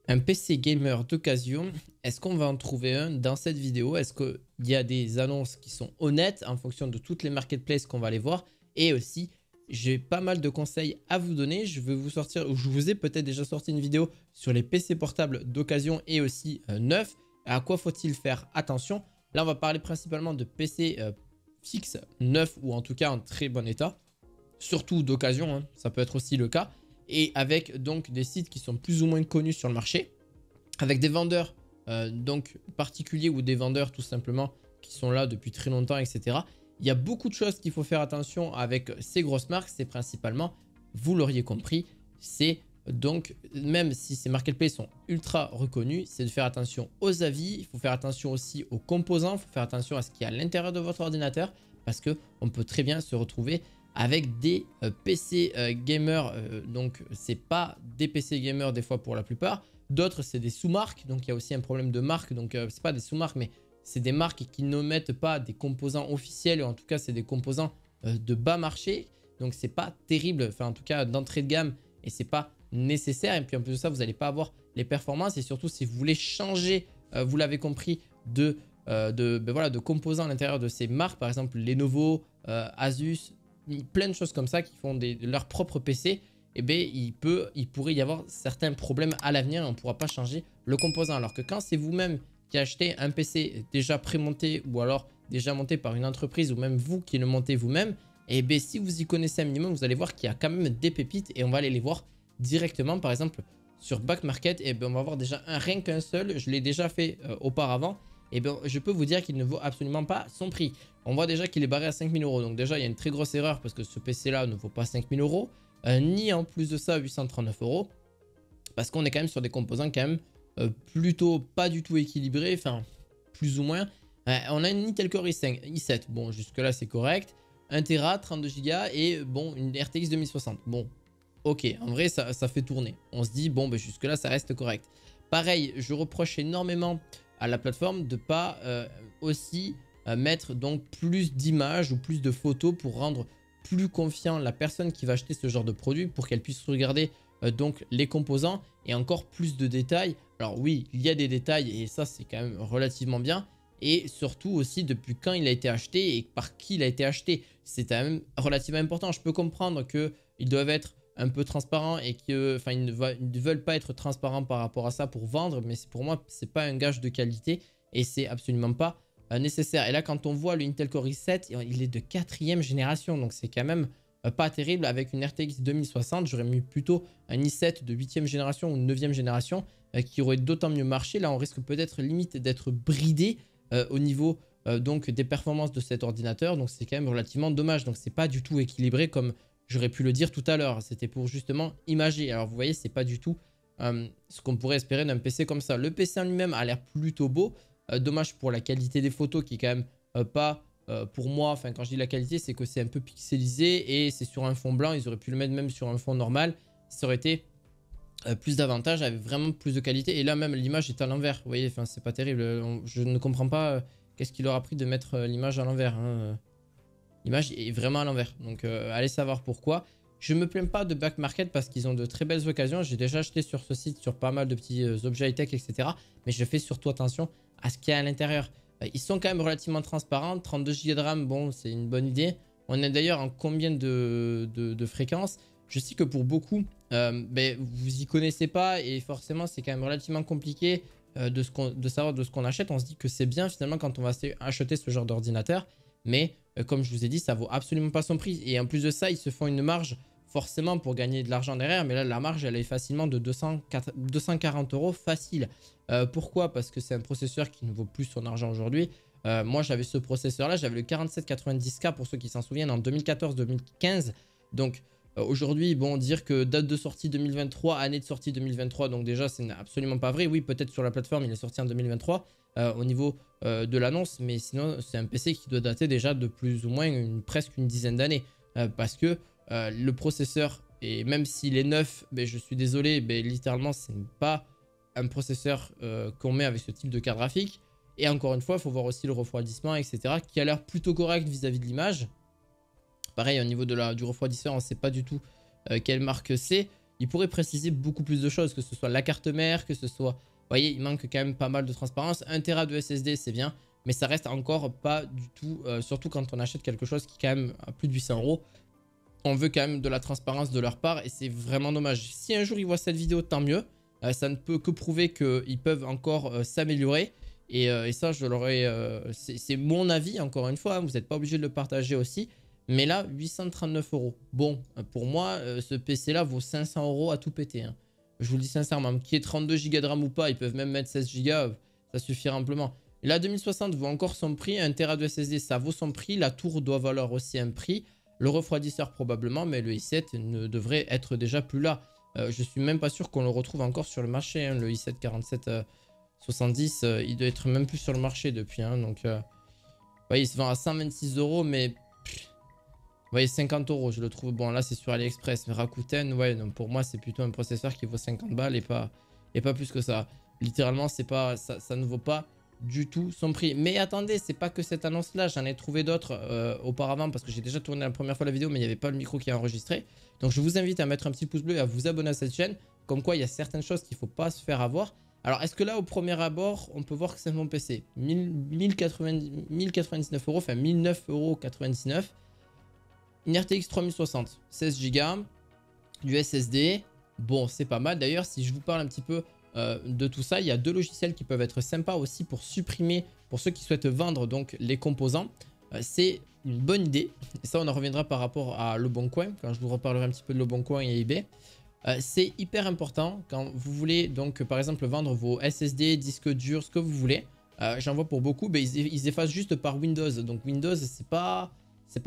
Un PC gamer d'occasion, est-ce qu'on va en trouver un dans cette vidéo? Est-ce qu'il y a des annonces qui sont honnêtes en fonction de toutes les marketplaces qu'on va aller voir? Et aussi, j'ai pas mal de conseils à vous donner. Je vais vous sortir, ou je vous ai peut-être déjà sorti une vidéo sur les PC portables d'occasion et aussi neufs. À quoi faut-il faire attention? Là, on va parler principalement de PC fixes, neufs ou en tout cas en très bon état. Surtout d'occasion, hein, ça peut être aussi le cas. Et avec donc des sites qui sont plus ou moins connus sur le marché, avec des vendeurs donc particuliers ou des vendeurs tout simplement qui sont là depuis très longtemps, etc. Il y a beaucoup de choses qu'il faut faire attention avec ces grosses marques. C'est principalement, vous l'auriez compris, c'est donc, même si ces marketplaces sont ultra reconnus, c'est de faire attention aux avis. Il faut faire attention aussi aux composants. Il faut faire attention à ce qu'il y a à l'intérieur de votre ordinateur parce qu'on peut très bien se retrouver avec des PC gamers. Donc, c'est pas des PC gamers des fois pour la plupart. D'autres, c'est des sous-marques. Donc, il y a aussi un problème de marque. Donc, c'est pas des sous-marques, mais c'est des marques qui ne mettent pas des composants officiels. En tout cas, c'est des composants de bas marché. Donc, c'est pas terrible. Enfin, en tout cas, d'entrée de gamme. Et c'est pas nécessaire. Et puis, en plus de ça, vous n'allez pas avoir les performances. Et surtout, si vous voulez changer, vous l'avez compris, ben voilà, de composants à l'intérieur de ces marques. Par exemple, Lenovo, Asus, plein de choses comme ça qui font de leur propre PC, et bien il pourrait y avoir certains problèmes à l'avenir et on ne pourra pas changer le composant. Alors que quand c'est vous-même qui achetez un PC déjà prémonté ou alors déjà monté par une entreprise ou même vous qui le montez vous-même, et bien si vous y connaissez un minimum, vous allez voir qu'il y a quand même des pépites et on va aller les voir directement. Par exemple sur Back Market, et bien on va voir déjà rien qu'un seul, je l'ai déjà fait auparavant. Et bien je peux vous dire qu'il ne vaut absolument pas son prix. On voit déjà qu'il est barré à 5000 €. Donc déjà, il y a une très grosse erreur parce que ce PC-là ne vaut pas 5000 €. Ni en plus de ça, 839 €. Parce qu'on est quand même sur des composants quand même plutôt pas du tout équilibrés. Enfin, plus ou moins. On a une Intel Core i7. Bon, jusque-là, c'est correct. 1 Tera, 32 Go et bon, une RTX 2060. Bon, ok. En vrai, ça fait tourner. On se dit, bon, ben, jusque-là, ça reste correct. Pareil, je reproche énormément à la plateforme de pas aussi mettre donc plus d'images ou plus de photos pour rendre plus confiant la personne qui va acheter ce genre de produit pour qu'elle puisse regarder donc les composants et encore plus de détails. Alors oui, il y a des détails et ça c'est quand même relativement bien. Et surtout aussi depuis quand il a été acheté et par qui il a été acheté. C'est quand même relativement important. Je peux comprendre qu'ils doivent être un peu transparents et qu'ils ne veulent pas être transparents par rapport à ça pour vendre. Mais pour moi, c'est pas un gage de qualité et c'est absolument pas nécessaire. Et là, quand on voit le Intel Core i7, il est de 4e génération. Donc, c'est quand même pas terrible. Avec une RTX 2060, j'aurais mis plutôt un i7 de 8e génération ou 9e génération qui aurait d'autant mieux marché. Là, on risque peut-être limite d'être bridé au niveau donc des performances de cet ordinateur. Donc, c'est quand même relativement dommage. Donc, c'est pas du tout équilibré comme j'aurais pu le dire tout à l'heure. C'était pour justement imager. Alors, vous voyez, c'est pas du tout ce qu'on pourrait espérer d'un PC comme ça. Le PC en lui-même a l'air plutôt beau. Dommage pour la qualité des photos qui est quand même pas pour moi. Enfin, quand je dis la qualité, c'est que c'est un peu pixelisé et c'est sur un fond blanc. Ils auraient pu le mettre même sur un fond normal. Ça aurait été plus d'avantages, avec vraiment plus de qualité. Et là, même l'image est à l'envers. Vous voyez, enfin, c'est pas terrible. Je ne comprends pas qu'est-ce qu'il leur a pris de mettre l'image à l'envers. Hein. L'image est vraiment à l'envers. Donc, allez savoir pourquoi. Je ne me plains pas de Back Market parce qu'ils ont de très belles occasions. J'ai déjà acheté sur ce site sur pas mal de petits objets high-tech, etc. Mais je fais surtout attention à ce qu'il y a à l'intérieur. Ils sont quand même relativement transparents. 32 Go de RAM, bon, c'est une bonne idée. On est d'ailleurs en combien de fréquences? Je sais que pour beaucoup, ben, vous y connaissez pas et forcément, c'est quand même relativement compliqué de savoir de ce qu'on achète. On se dit que c'est bien finalement quand on va acheter ce genre d'ordinateur. Mais comme je vous ai dit, ça vaut absolument pas son prix. Et en plus de ça, ils se font une marge forcément pour gagner de l'argent derrière. Mais là, la marge, elle est facilement de 240 € facile. Pourquoi? Parce que c'est un processeur qui ne vaut plus son argent aujourd'hui. Moi, j'avais ce processeur-là. J'avais le 4790K pour ceux qui s'en souviennent en 2014-2015. Donc, aujourd'hui, bon, dire que date de sortie 2023, année de sortie 2023, donc déjà, c'est absolument pas vrai. Oui, peut-être sur la plateforme, il est sorti en 2023 au niveau de l'annonce, mais sinon, c'est un PC qui doit dater déjà de plus ou moins presque une dizaine d'années. Parce que le processeur, et même s'il est neuf, ben, je suis désolé, ben, littéralement, ce n'est pas un processeur qu'on met avec ce type de carte graphique. Et encore une fois, il faut voir aussi le refroidissement, etc., qui a l'air plutôt correct vis-à-vis de l'image. Pareil, au niveau du refroidisseur, on ne sait pas du tout quelle marque c'est. il pourrait préciser beaucoup plus de choses, que ce soit la carte mère, que ce soit... Vous voyez, il manque quand même pas mal de transparence. 1 Tera de SSD, c'est bien, mais ça reste encore pas du tout, surtout quand on achète quelque chose qui est quand même à plus de 800 €. On veut quand même de la transparence de leur part et c'est vraiment dommage. Si un jour ils voient cette vidéo, tant mieux. Ça ne peut que prouver qu'ils peuvent encore s'améliorer. Et ça, je l'aurais. C'est mon avis, encore une fois. Hein, vous n'êtes pas obligé de le partager aussi. Mais là, 839 €. Bon, pour moi, ce PC-là vaut 500 € à tout péter. Hein. Je vous le dis sincèrement. Qui est 32 Go de RAM ou pas, ils peuvent même mettre 16 Go. Ça suffira amplement. La 2060 vaut encore son prix. 1 Tera de SSD, ça vaut son prix. La tour doit valoir aussi un prix. Le refroidisseur probablement, mais le i7 ne devrait être déjà plus là. Je suis même pas sûr qu'on le retrouve encore sur le marché. Hein. Le i7 4770, il doit être même plus sur le marché depuis. Hein. Donc, ouais, il se vend à 126 €, mais vous voyez, 50 €, je le trouve. Bon, là, c'est sur AliExpress. Mais Rakuten, ouais, donc pour moi, c'est plutôt un processeur qui vaut 50 balles et pas plus que ça. Littéralement, c'est pas, ça ne vaut pas du tout son prix. Mais attendez, c'est pas que cette annonce-là. J'en ai trouvé d'autres auparavant parce que j'ai déjà tourné la première fois la vidéo, mais il n'y avait pas le micro qui est enregistré. Donc, je vous invite à mettre un petit pouce bleu et à vous abonner à cette chaîne. Comme quoi, il y a certaines choses qu'il ne faut pas se faire avoir. Alors, est-ce que là, au premier abord, on peut voir que c'est un bon PC 1099 €, enfin 1009,99 €. Une RTX 3060, 16 Go, du SSD. Bon, c'est pas mal. D'ailleurs, si je vous parle un petit peu de tout ça, il y a 2 logiciels qui peuvent être sympas aussi pour supprimer, pour ceux qui souhaitent vendre donc les composants. C'est une bonne idée. Et ça, on en reviendra par rapport à Leboncoin, quand je vous reparlerai un petit peu de Leboncoin et eBay. C'est hyper important quand vous voulez donc par exemple vendre vos SSD, disques durs, ce que vous voulez. J'en vois pour beaucoup, mais ils effacent juste par Windows. Donc Windows, c'est pas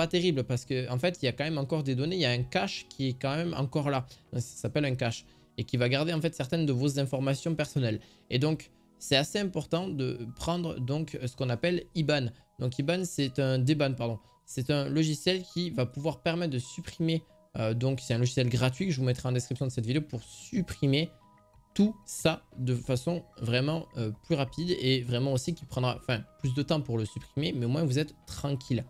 terrible parce que en fait, il y a quand même encore des données. Il y a un cache qui est quand même encore là. Ça s'appelle un cache et qui va garder en fait certaines de vos informations personnelles. Et donc, c'est assez important de prendre donc ce qu'on appelle IBAN. Donc IBAN, c'est un DBAN, pardon. C'est un logiciel qui va pouvoir permettre de supprimer. Donc c'est un logiciel gratuit que je vous mettrai en description de cette vidéo pour supprimer tout ça de façon vraiment plus rapide et vraiment aussi qui prendra plus de temps pour le supprimer, mais au moins vous êtes tranquille.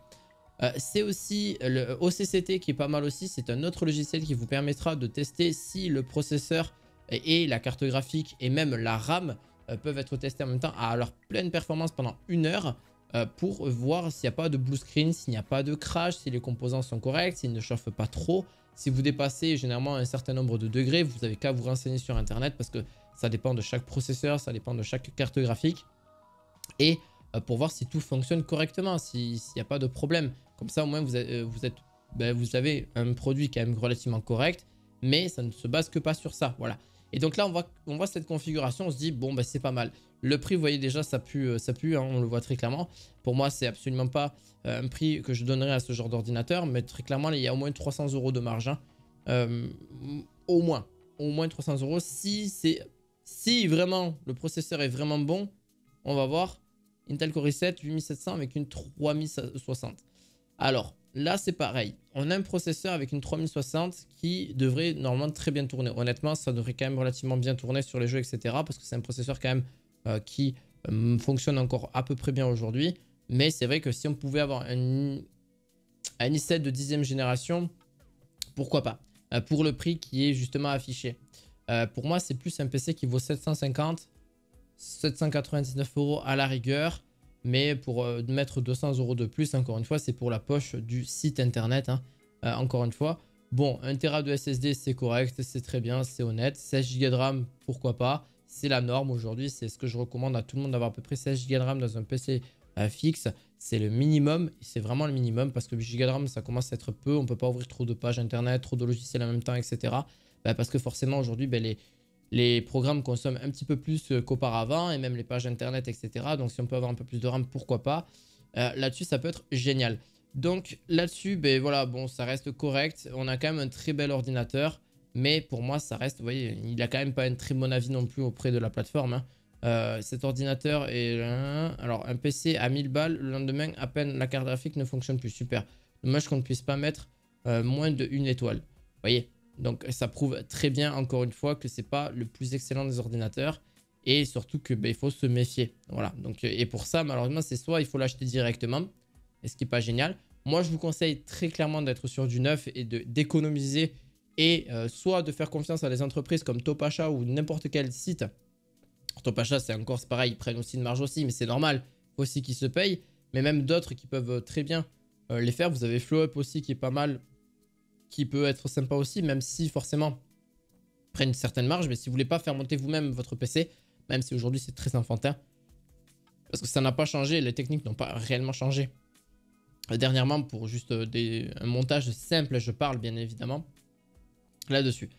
C'est aussi le OCCT qui est pas mal aussi. C'est un autre logiciel qui vous permettra de tester si le processeur et la carte graphique et même la RAM peuvent être testés en même temps à leur pleine performance pendant 1 heure pour voir s'il n'y a pas de blue screen, s'il n'y a pas de crash, si les composants sont corrects, s'ils ne chauffent pas trop. Si vous dépassez généralement un certain nombre de degrés, vous n'avez qu'à vous renseigner sur internet parce que ça dépend de chaque processeur, ça dépend de chaque carte graphique. Et pour voir si tout fonctionne correctement, s'il n'y a pas de problème. Comme ça, au moins, vous avez un produit quand même relativement correct, mais ça ne se base que pas sur ça. Voilà. Et donc là, on voit cette configuration, on se dit, bon, bah, c'est pas mal. Le prix, vous voyez déjà, ça pue, hein, on le voit très clairement. Pour moi, c'est absolument pas un prix que je donnerais à ce genre d'ordinateur, mais très clairement, il y a au moins 300 € de marge. Hein. Au moins 300 €. Si vraiment le processeur est vraiment bon, on va voir. Intel Core i7 8700 avec une 3060. Alors là, c'est pareil. On a un processeur avec une 3060 qui devrait normalement très bien tourner. Honnêtement, ça devrait quand même relativement bien tourner sur les jeux, etc. Parce que c'est un processeur quand même qui fonctionne encore à peu près bien aujourd'hui. Mais c'est vrai que si on pouvait avoir un i7 de 10e génération, pourquoi pas pour le prix qui est justement affiché. Pour moi, c'est plus un PC qui vaut 799 € à la rigueur. Mais pour mettre 200 € de plus, encore une fois, c'est pour la poche du site internet. Hein. Encore une fois. Bon, 1 Tera de SSD, c'est correct, c'est très bien, c'est honnête. 16 Go de RAM, pourquoi pas. C'est la norme aujourd'hui. C'est ce que je recommande à tout le monde d'avoir à peu près 16 Go de RAM dans un PC fixe. C'est le minimum. C'est vraiment le minimum parce que 8 Go de RAM, ça commence à être peu. On ne peut pas ouvrir trop de pages internet, trop de logiciels en même temps, etc. Parce que forcément, aujourd'hui, les programmes consomment un petit peu plus qu'auparavant et même les pages internet, etc. Donc, si on peut avoir un peu plus de RAM, pourquoi pas. Là-dessus, ça peut être génial. Donc, là-dessus, voilà, bon, ça reste correct. On a quand même un très bel ordinateur. Mais pour moi, ça reste, vous voyez, il n'a quand même pas un très bon avis non plus auprès de la plateforme. Hein. Cet ordinateur est... alors, un PC à 1000 balles, le lendemain, à peine la carte graphique ne fonctionne plus. Super. Dommage qu'on ne puisse pas mettre moins d'1 étoile. Vous voyez ? Donc ça prouve très bien encore une fois que c'est pas le plus excellent des ordinateurs et surtout que il faut se méfier. Voilà. Donc et pour ça malheureusement c'est soit il faut l'acheter directement, et ce qui est pas génial. Moi je vous conseille très clairement d'être sur du neuf et d'économiser et soit de faire confiance à des entreprises comme Topachat ou n'importe quel site. Topachat, c'est encore pareil, ils prennent aussi une marge aussi, mais c'est normal, il faut aussi qu'ils se payent. Mais même d'autres qui peuvent très bien les faire. Vous avez FlowUp aussi qui est pas mal, qui peut être sympa aussi, même si forcément prennent une certaine marge. Mais si vous voulez pas faire monter vous-même votre PC, même si aujourd'hui c'est très enfantin, parce que ça n'a pas changé, les techniques n'ont pas réellement changé. Dernièrement, pour juste un montage simple, je parle bien évidemment là-dessus.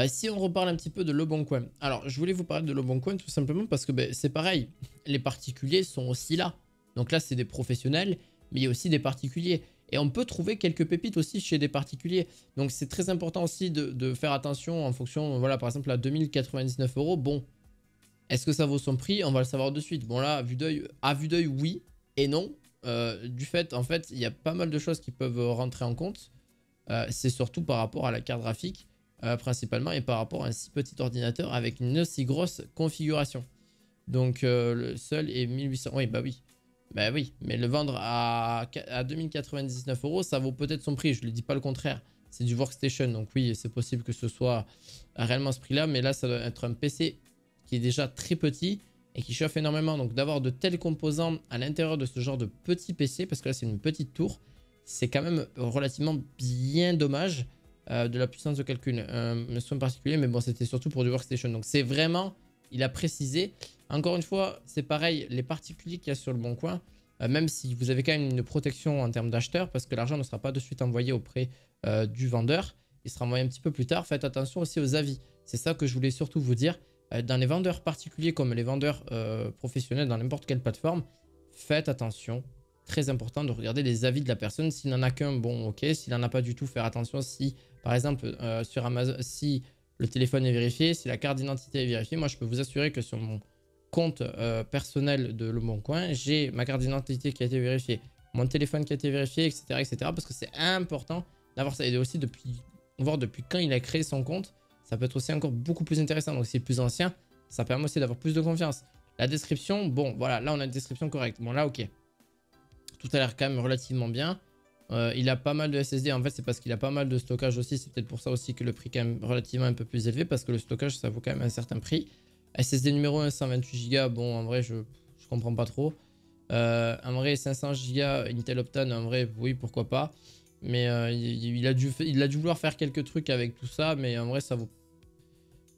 Si on reparle un petit peu de Leboncoin. Alors, je voulais vous parler de Leboncoin tout simplement parce que c'est pareil, les particuliers sont aussi là. Donc là, c'est des professionnels, mais il y a aussi des particuliers. Et on peut trouver quelques pépites aussi chez des particuliers. Donc c'est très important aussi de faire attention en fonction, voilà, par exemple, à 2099 €. Bon, est-ce que ça vaut son prix? On va le savoir de suite. Bon là, à vue d'œil, oui et non. Du fait, en fait, il y a pas mal de choses qui peuvent rentrer en compte. C'est surtout par rapport à la carte graphique, principalement, et par rapport à un si petit ordinateur avec une aussi grosse configuration. Donc le seul est 1800. Oui, bah oui. Bah oui, mais le vendre à 2099 €, ça vaut peut-être son prix. Je ne dis pas le contraire. C'est du workstation, donc oui, c'est possible que ce soit réellement ce prix-là. Mais là, ça doit être un PC qui est déjà très petit et qui chauffe énormément. Donc d'avoir de tels composants à l'intérieur de ce genre de petit PC, parce que là, c'est une petite tour, c'est quand même relativement bien dommage de la puissance de calcul. Un soin particulier, mais bon, c'était surtout pour du workstation. Donc c'est vraiment, il a précisé. Encore une fois, c'est pareil, les particuliers qu'il y a sur Leboncoin, même si vous avez quand même une protection en termes d'acheteur, parce que l'argent ne sera pas de suite envoyé auprès du vendeur, il sera envoyé un petit peu plus tard. Faites attention aussi aux avis. C'est ça que je voulais surtout vous dire. Dans les vendeurs particuliers comme les vendeurs professionnels dans n'importe quelle plateforme, faites attention. Très important de regarder les avis de la personne. S'il n'en a qu'un, bon, ok. S'il n'en a pas du tout, faire attention. Si, par exemple, sur Amazon, si le téléphone est vérifié, si la carte d'identité est vérifiée, moi, je peux vous assurer que sur mon compte personnel de Leboncoin, j'ai ma carte d'identité qui a été vérifiée, mon téléphone qui a été vérifié, etc., etc. Parce que c'est important d'avoir ça. Et aussi, voir depuis quand il a créé son compte, ça peut être aussi encore beaucoup plus intéressant. Donc, si c'est plus ancien, ça permet aussi d'avoir plus de confiance. La description, bon, voilà, là, on a une description correcte. Bon, là, ok. Tout a l'air quand même relativement bien. Il a pas mal de SSD. En fait, c'est parce qu'il a pas mal de stockage aussi. C'est peut-être pour ça aussi que le prix est quand même relativement un peu plus élevé, parce que le stockage, ça vaut quand même un certain prix. SSD numéro 1, 128 Go. Bon, en vrai, je comprends pas trop. En vrai, 500 Go Intel Optane, en vrai, oui, pourquoi pas. Mais il a dû vouloir faire quelques trucs avec tout ça, mais en vrai, ça vaut.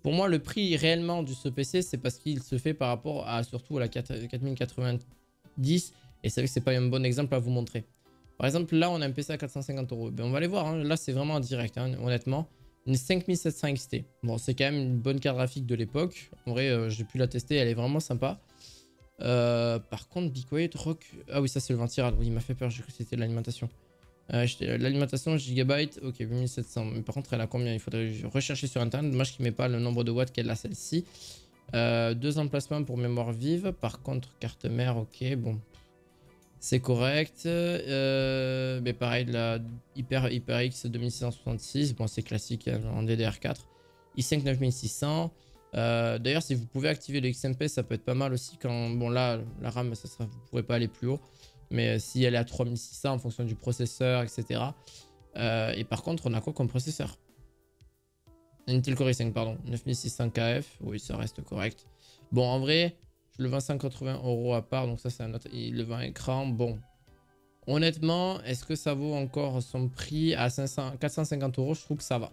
Pour moi, le prix réellement de ce PC, c'est parce qu'il se fait par rapport à surtout à la 4090. Et c'est vrai que c'est pas un bon exemple à vous montrer. Par exemple, là, on a un PC à 450 €. Ben, on va aller voir. Hein. Là, c'est vraiment en direct, hein, honnêtement. Une 5700 XT. Bon, c'est quand même une bonne carte graphique de l'époque. En vrai, j'ai pu la tester. Elle est vraiment sympa. Par contre, Be Quiet, Rock... Ah oui, ça, c'est le ventilation. Oui, il m'a fait peur. J'ai cru que c'était l'alimentation. L'alimentation, Gigabyte. Ok, 8700. Mais par contre, elle a combien? Il faudrait rechercher sur Internet. Dommage qu'il ne met pas le nombre de watts qu'elle a, celle-ci. 2 emplacements pour mémoire vive. Par contre, carte mère, ok, bon... C'est correct. Mais pareil, la HyperX 2666. Bon, c'est classique hein, en DDR4. i5 9600. D'ailleurs, si vous pouvez activer le XMP, ça peut être pas mal aussi. Quand, bon, là, la RAM, vous ne pourrez pas aller plus haut. Mais si elle est à 3600 en fonction du processeur, etc. Et par contre, on a quoi comme processeur? Intel Core i5, pardon. 9600 KF. Oui, ça reste correct. Bon, en vrai. Je le vends 180 € à part, donc ça c'est un autre. Il le vend écran. Bon, honnêtement, est-ce que ça vaut encore son prix à 450 €? Je trouve que ça va.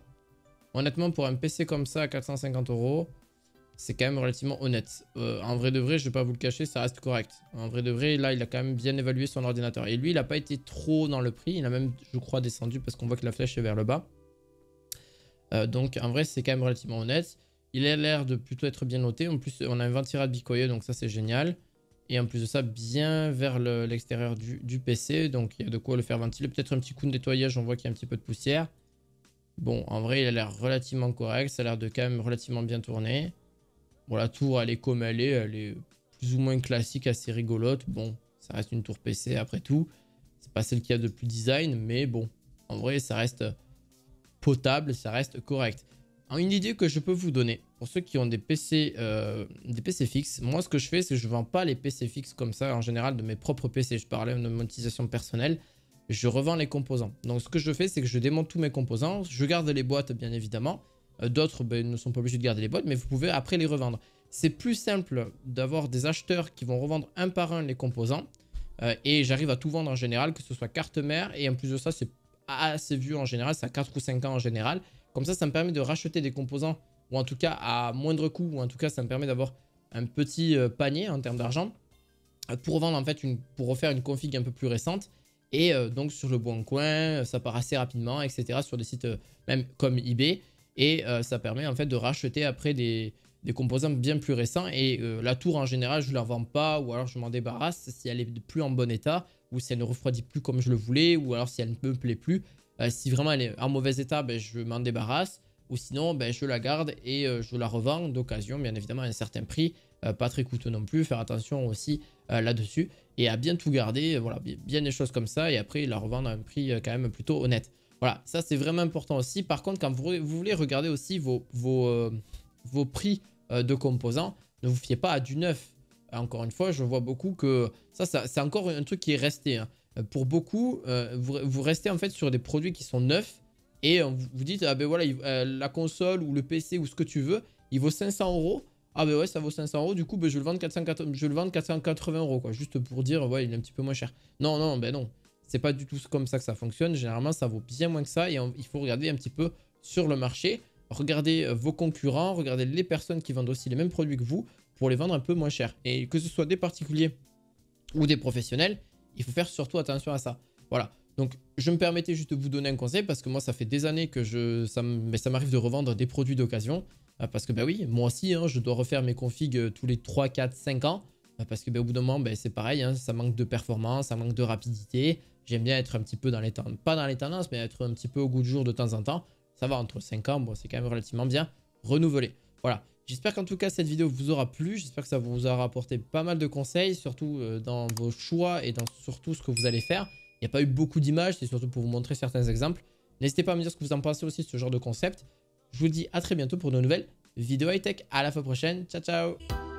Honnêtement, pour un PC comme ça à 450 €, c'est quand même relativement honnête. En vrai de vrai, je vais pas vous le cacher, ça reste correct. En vrai de vrai, là, il a quand même bien évalué son ordinateur. Et lui, il n'a pas été trop dans le prix. Il a même, je crois, descendu parce qu'on voit que la flèche est vers le bas. Donc, en vrai, c'est quand même relativement honnête. Il a l'air de plutôt être bien noté. En plus, on a un ventirail Be Quiet, donc ça, c'est génial. Et en plus de ça, bien vers l'extérieur du PC. Donc, il y a de quoi le faire ventiler. Peut-être un petit coup de nettoyage, on voit qu'il y a un petit peu de poussière. Bon, en vrai, il a l'air relativement correct. Ça a l'air de quand même relativement bien tourner. Bon, la tour, elle est comme elle est plus ou moins classique, assez rigolote. Bon, ça reste une tour PC après tout. C'est pas celle qu'il y a de plus design, mais bon, en vrai, ça reste potable, ça reste correct. Une idée que je peux vous donner, pour ceux qui ont des PC fixes, moi ce que je fais, c'est que je ne vends pas les PC fixes comme ça, en général, de mes propres PC. Je parlais de monétisation personnelle. je revends les composants. Donc ce que je fais, c'est que je démonte tous mes composants, je garde les boîtes bien évidemment. D'autres ne sont pas obligés de garder les boîtes, mais vous pouvez après les revendre. C'est plus simple d'avoir des acheteurs qui vont revendre un par un les composants. Et j'arrive à tout vendre en général, que ce soit carte mère. Et en plus de ça, c'est assez vieux en général, ça a 4 ou 5 ans en général. Comme ça me permet de racheter des composants, ou en tout cas à moindre coût, ou en tout cas ça me permet d'avoir un petit panier en termes d'argent pour vendre en fait, pour refaire une config un peu plus récente. Et donc sur le bon coin, ça part assez rapidement, etc. Sur des sites même comme eBay. Et ça permet en fait de racheter après des composants bien plus récents. Et la tour en général, je ne la vends pas, ou alors je m'en débarrasse si elle est plus en bon état, ou si elle ne refroidit plus comme je le voulais, ou alors si elle ne me plaît plus. Si vraiment elle est en mauvais état, ben, je m'en débarrasse. Ou sinon, ben, je la garde et je la revends d'occasion, bien évidemment à un certain prix. Pas très coûteux non plus, faire attention aussi là-dessus. Et à bien tout garder, voilà, bien des choses comme ça. Et après, la revendre à un prix quand même plutôt honnête. Voilà, ça c'est vraiment important aussi. Par contre, quand vous voulez regarder aussi vos prix de composants, ne vous fiez pas à du neuf. Encore une fois, je vois beaucoup que ça c'est encore un truc qui est resté. Hein. Pour beaucoup, vous restez en fait sur des produits qui sont neufs et vous dites, ah ben voilà, la console ou le PC ou ce que tu veux, il vaut 500 €. Ah ben ouais, ça vaut 500 €, du coup ben, je le vends 480 € quoi, juste pour dire, ouais, il est un petit peu moins cher. Non, non, ben non. C'est pas du tout comme ça que ça fonctionne. Généralement, ça vaut bien moins que ça. Et il faut regarder un petit peu sur le marché. Regardez vos concurrents. Regardez les personnes qui vendent aussi les mêmes produits que vous pour les vendre un peu moins cher. Et que ce soit des particuliers ou des professionnels, il faut faire surtout attention à ça. Voilà. Donc, je me permettais juste de vous donner un conseil parce que moi, ça fait des années que ça m'arrive de revendre des produits d'occasion. Parce que, bah oui, moi aussi, hein, je dois refaire mes configs tous les 3, 4, 5 ans. Parce que, au bout d'un moment, c'est pareil, hein, ça manque de performance, ça manque de rapidité. J'aime bien être un petit peu dans les tendances, pas dans les tendances, mais être un petit peu au goût du jour de temps en temps. Ça va, entre 5 ans, bon, c'est quand même relativement bien renouvelé. Voilà. J'espère qu'en tout cas, cette vidéo vous aura plu. J'espère que ça vous aura apporté pas mal de conseils, surtout dans vos choix et dans surtout ce que vous allez faire. Il n'y a pas eu beaucoup d'images, c'est surtout pour vous montrer certains exemples. N'hésitez pas à me dire ce que vous en pensez aussi de ce genre de concept. Je vous dis à très bientôt pour de nouvelles vidéos high-tech. À la fois prochaine. Ciao, ciao!